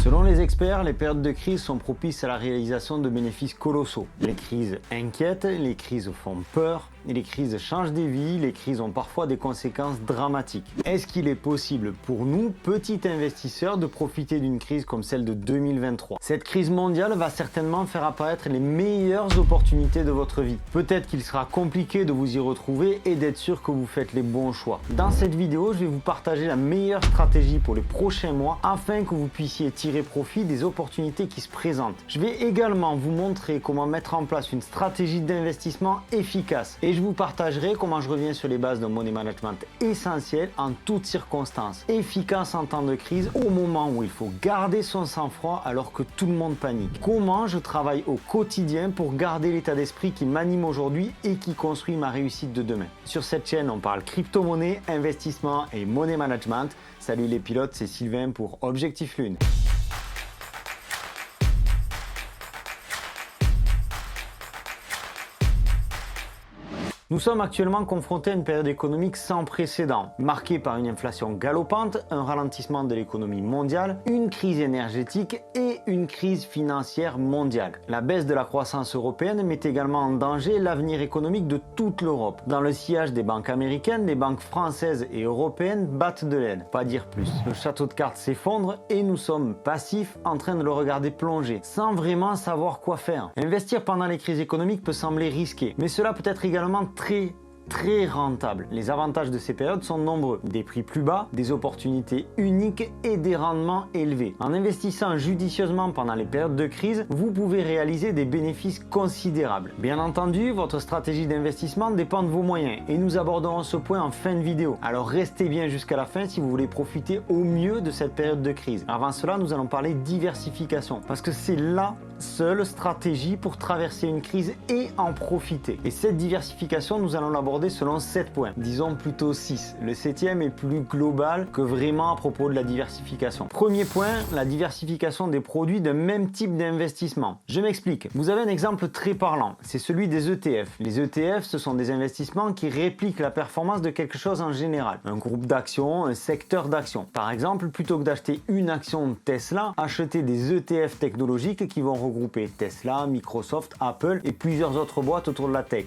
Selon les experts, les périodes de crise sont propices à la réalisation de bénéfices colossaux. Les crises inquiètent, les crises font peur, et les crises changent des vies, les crises ont parfois des conséquences dramatiques. Est-ce qu'il est possible pour nous, petits investisseurs, de profiter d'une crise comme celle de 2023? Cette crise mondiale va certainement faire apparaître les meilleures opportunités de votre vie. Peut-être qu'il sera compliqué de vous y retrouver et d'être sûr que vous faites les bons choix. Dans cette vidéo, je vais vous partager la meilleure stratégie pour les prochains mois afin que vous puissiez tirer profit des opportunités qui se présentent. Je vais également vous montrer comment mettre en place une stratégie d'investissement efficace. Et je vous partagerai comment je reviens sur les bases d'un money management essentiel en toutes circonstances, efficace en temps de crise, au moment où il faut garder son sang-froid alors que tout le monde panique. Comment je travaille au quotidien pour garder l'état d'esprit qui m'anime aujourd'hui et qui construit ma réussite de demain. Sur cette chaîne, on parle crypto-monnaie, investissement et money management. Salut les pilotes, c'est Sylvain pour Objectif Lune. Nous sommes actuellement confrontés à une période économique sans précédent, marquée par une inflation galopante, un ralentissement de l'économie mondiale, une crise énergétique et une crise financière mondiale. La baisse de la croissance européenne met également en danger l'avenir économique de toute l'Europe. Dans le sillage des banques américaines, les banques françaises et européennes battent de l'aile, pas dire plus. Le château de cartes s'effondre et nous sommes passifs en train de le regarder plonger, sans vraiment savoir quoi faire. Investir pendant les crises économiques peut sembler risqué, mais cela peut être également très rentable. Les avantages de ces périodes sont nombreux. Des prix plus bas, des opportunités uniques et des rendements élevés. En investissant judicieusement pendant les périodes de crise, vous pouvez réaliser des bénéfices considérables. Bien entendu, votre stratégie d'investissement dépend de vos moyens et nous aborderons ce point en fin de vidéo. Alors restez bien jusqu'à la fin si vous voulez profiter au mieux de cette période de crise. Avant cela, nous allons parler diversification parce que c'est la seule stratégie pour traverser une crise et en profiter. Et cette diversification, nous allons l'aborder selon 7 points, disons plutôt 6. Le 7e est plus global que vraiment à propos de la diversification. Premier point, la diversification des produits d'un même type d'investissement. Je m'explique. Vous avez un exemple très parlant, c'est celui des ETF. Les ETF, ce sont des investissements qui répliquent la performance de quelque chose en général. Un groupe d'actions, un secteur d'actions. Par exemple, plutôt que d'acheter une action Tesla, achetez des ETF technologiques qui vont regrouper Tesla, Microsoft, Apple et plusieurs autres boîtes autour de la tech.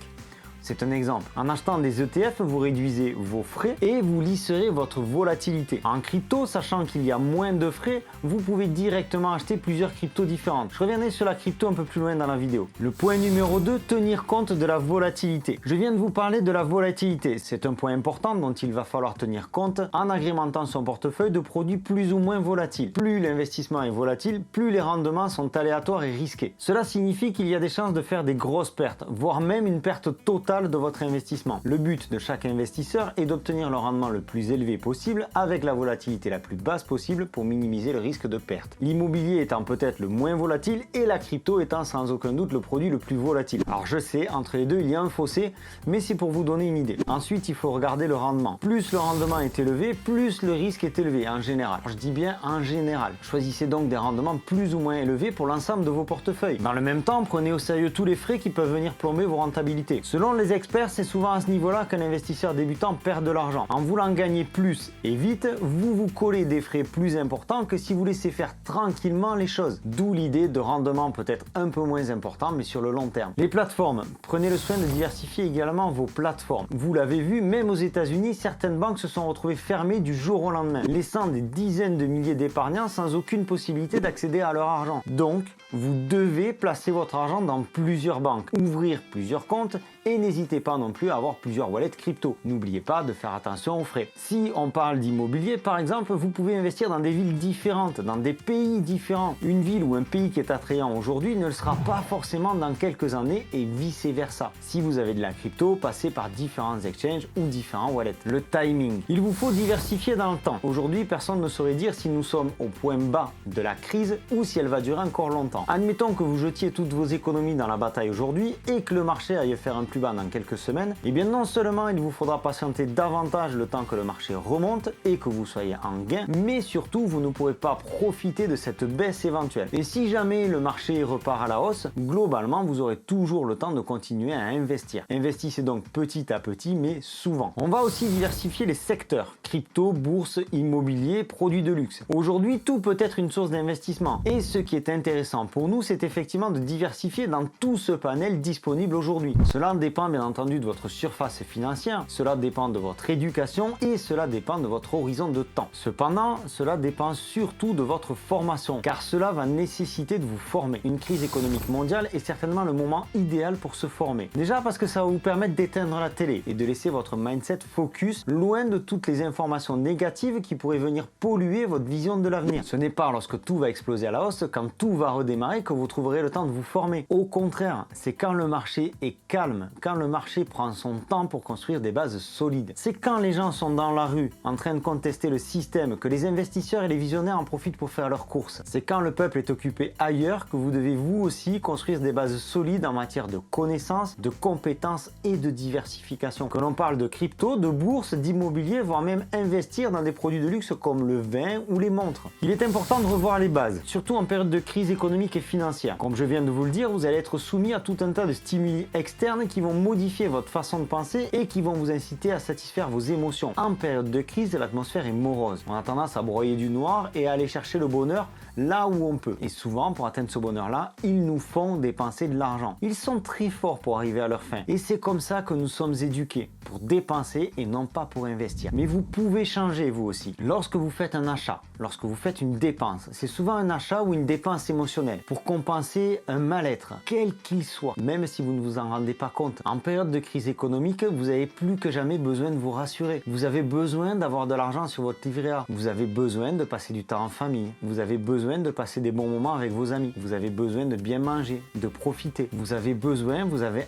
C'est un exemple. En achetant des ETF, vous réduisez vos frais et vous lisserez votre volatilité. En crypto, sachant qu'il y a moins de frais, vous pouvez directement acheter plusieurs cryptos différentes. Je reviendrai sur la crypto un peu plus loin dans la vidéo. Le point numéro 2, tenir compte de la volatilité. Je viens de vous parler de la volatilité. C'est un point important dont il va falloir tenir compte en agrémentant son portefeuille de produits plus ou moins volatiles. Plus l'investissement est volatile, plus les rendements sont aléatoires et risqués. Cela signifie qu'il y a des chances de faire des grosses pertes, voire même une perte totale de votre investissement. Le but de chaque investisseur est d'obtenir le rendement le plus élevé possible avec la volatilité la plus basse possible pour minimiser le risque de perte. L'immobilier étant peut-être le moins volatile et la crypto étant sans aucun doute le produit le plus volatile. Alors je sais, entre les deux il y a un fossé, mais c'est pour vous donner une idée. Ensuite, il faut regarder le rendement. Plus le rendement est élevé, plus le risque est élevé en général. Je dis bien en général. Choisissez donc des rendements plus ou moins élevés pour l'ensemble de vos portefeuilles. Dans le même temps, prenez au sérieux tous les frais qui peuvent venir plomber vos rentabilités. Selon les experts, c'est souvent à ce niveau-là qu'un investisseur débutant perd de l'argent. En voulant gagner plus et vite, vous collez des frais plus importants que si vous laissez faire tranquillement les choses. D'où l'idée de rendement peut-être un peu moins important, mais sur le long terme. Les plateformes. Prenez le soin de diversifier également vos plateformes. Vous l'avez vu, même aux États-Unis, certaines banques se sont retrouvées fermées du jour au lendemain, laissant des dizaines de milliers d'épargnants sans aucune possibilité d'accéder à leur argent. Donc, vous devez placer votre argent dans plusieurs banques, ouvrir plusieurs comptes et n'hésitez pas non plus à avoir plusieurs wallets crypto. N'oubliez pas de faire attention aux frais. Si on parle d'immobilier par exemple, vous pouvez investir dans des villes différentes, dans des pays différents. Une ville ou un pays qui est attrayant aujourd'hui ne le sera pas forcément dans quelques années et vice versa. Si vous avez de la crypto, passez par différents exchanges ou différents wallets. Le timing. Il vous faut diversifier dans le temps. Aujourd'hui, personne ne saurait dire si nous sommes au point bas de la crise ou si elle va durer encore longtemps. Admettons que vous jetiez toutes vos économies dans la bataille aujourd'hui et que le marché aille faire un plus bas dans quelques semaines, et bien non seulement il vous faudra patienter davantage le temps que le marché remonte et que vous soyez en gain, mais surtout vous ne pourrez pas profiter de cette baisse éventuelle. Et si jamais le marché repart à la hausse, globalement vous aurez toujours le temps de continuer à investir. Investissez donc petit à petit, mais souvent. On va aussi diversifier les secteurs: crypto, bourse, immobilier, produits de luxe. Aujourd'hui, tout peut être une source d'investissement. Et ce qui est intéressant pour nous, c'est effectivement de diversifier dans tout ce panel disponible aujourd'hui. Cela dépend bien entendu de votre surface financière, cela dépend de votre éducation et cela dépend de votre horizon de temps. Cependant, cela dépend surtout de votre formation, car cela va nécessiter de vous former. Une crise économique mondiale est certainement le moment idéal pour se former. Déjà parce que ça va vous permettre d'éteindre la télé et de laisser votre mindset focus loin de toutes les informations négatives qui pourraient venir polluer votre vision de l'avenir. Ce n'est pas lorsque tout va exploser à la hausse, quand tout va redémarrer, que vous trouverez le temps de vous former. Au contraire, c'est quand le marché est calme, quand le marché prend son temps pour construire des bases solides. C'est quand les gens sont dans la rue, en train de contester le système, que les investisseurs et les visionnaires en profitent pour faire leurs courses. C'est quand le peuple est occupé ailleurs que vous devez vous aussi construire des bases solides en matière de connaissances, de compétences et de diversification. Que l'on parle de crypto, de bourse, d'immobilier, voire même investir dans des produits de luxe comme le vin ou les montres. Il est important de revoir les bases, surtout en période de crise économique et financière. Comme je viens de vous le dire, vous allez être soumis à tout un tas de stimuli externes qui vont modifier votre façon de penser et qui vont vous inciter à satisfaire vos émotions. En période de crise, l'atmosphère est morose. On a tendance à broyer du noir et à aller chercher le bonheur là où on peut. Et souvent, pour atteindre ce bonheur-là, ils nous font dépenser de l'argent. Ils sont très forts pour arriver à leur fin. Et c'est comme ça que nous sommes éduqués, pour dépenser et non pas pour investir. Mais vous pouvez changer vous aussi. Lorsque vous faites un achat, lorsque vous faites une dépense, c'est souvent un achat ou une dépense émotionnelle pour compenser un mal-être, quel qu'il soit, même si vous ne vous en rendez pas compte. En période de crise économique, vous avez plus que jamais besoin de vous rassurer. Vous avez besoin d'avoir de l'argent sur votre livret A. Vous avez besoin de passer du temps en famille. Vous avez besoin de passer des bons moments avec vos amis. Vous avez besoin de bien manger, de profiter. Vous avez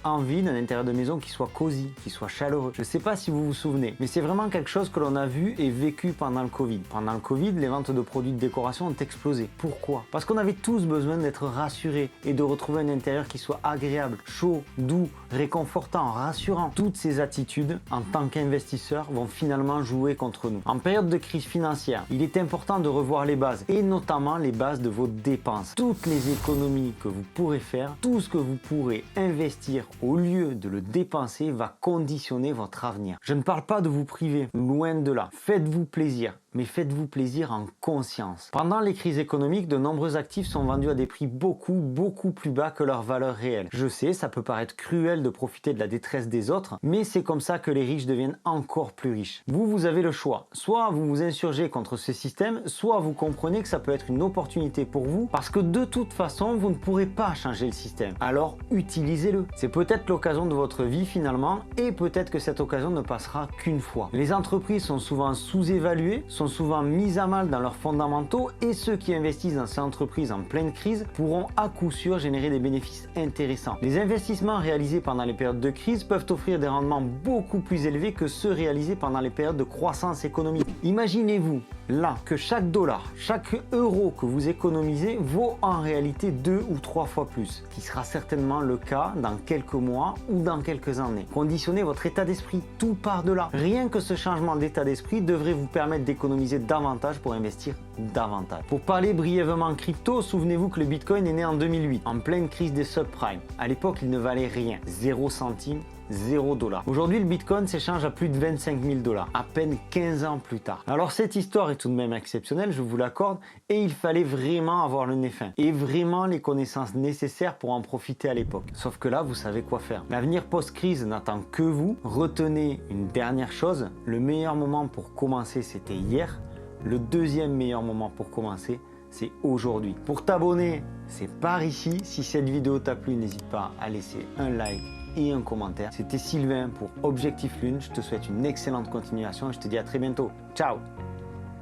envie d'un intérieur de maison qui soit cosy, qui soit chaleureux. Je ne sais pas si vous vous souvenez, mais c'est vraiment quelque chose que l'on a vu et vécu pendant le Covid. Pendant le Covid, les ventes de produits de décoration ont explosé. Pourquoi? Parce qu'on avait tous besoin d'être rassurés et de retrouver un intérieur qui soit agréable, chaud, doux, réconfortant, rassurant. Toutes ces attitudes, en tant qu'investisseurs, vont finalement jouer contre nous. En période de crise financière, il est important de revoir les bases et notamment les bases de vos dépenses. Toutes les économies que vous pourrez faire, tout ce que vous pourrez investir au lieu de le dépenser va conditionner votre avenir. Je ne parle pas de vous priver, loin de là. Faites-vous plaisir, mais faites-vous plaisir en conscience. Pendant les crises économiques, de nombreux actifs sont vendus à des prix beaucoup plus bas que leur valeur réelle. Je sais, ça peut paraître cruel de profiter de la détresse des autres, mais c'est comme ça que les riches deviennent encore plus riches. Vous avez le choix. Soit vous vous insurgez contre ce système, soit vous comprenez que ça peut être une opportunité pour vous, parce que de toute façon, vous ne pourrez pas changer le système. Alors, utilisez-le. C'est peut-être l'occasion de votre vie finalement, et peut-être que cette occasion ne passera qu'une fois. Les entreprises sont souvent sous-évaluées, sont souvent mises à mal dans leurs fondamentaux, et ceux qui investissent dans ces entreprises en pleine crise pourront à coup sûr générer des bénéfices intéressants. Les investissements réalisés pendant les périodes de crise peuvent offrir des rendements beaucoup plus élevés que ceux réalisés pendant les périodes de croissance économique. Imaginez-vous là que chaque dollar, chaque euro que vous économisez vaut en réalité 2 ou 3 fois plus, qui sera certainement le cas dans quelques mois ou dans quelques années. Conditionnez votre état d'esprit, tout part de là. Rien que ce changement d'état d'esprit devrait vous permettre d'économiser davantage pour investir davantage. Pour parler brièvement crypto, souvenez-vous que le Bitcoin est né en 2008, en pleine crise des subprimes. À l'époque, il ne valait rien, 0 centime, 0 $. Aujourd'hui, le Bitcoin s'échange à plus de 25 000 $, à peine 15 ans plus tard. Alors cette histoire est tout de même exceptionnelle, je vous l'accorde, et il fallait vraiment avoir le nez fin, et vraiment les connaissances nécessaires pour en profiter à l'époque. Sauf que là, vous savez quoi faire. L'avenir post-crise n'attend que vous. Retenez une dernière chose, le meilleur moment pour commencer, c'était hier. Le deuxième meilleur moment pour commencer, c'est aujourd'hui. Pour t'abonner, c'est par ici. Si cette vidéo t'a plu, n'hésite pas à laisser un like et un commentaire. C'était Sylvain pour Objectif Lune. Je te souhaite une excellente continuation et je te dis à très bientôt. Ciao!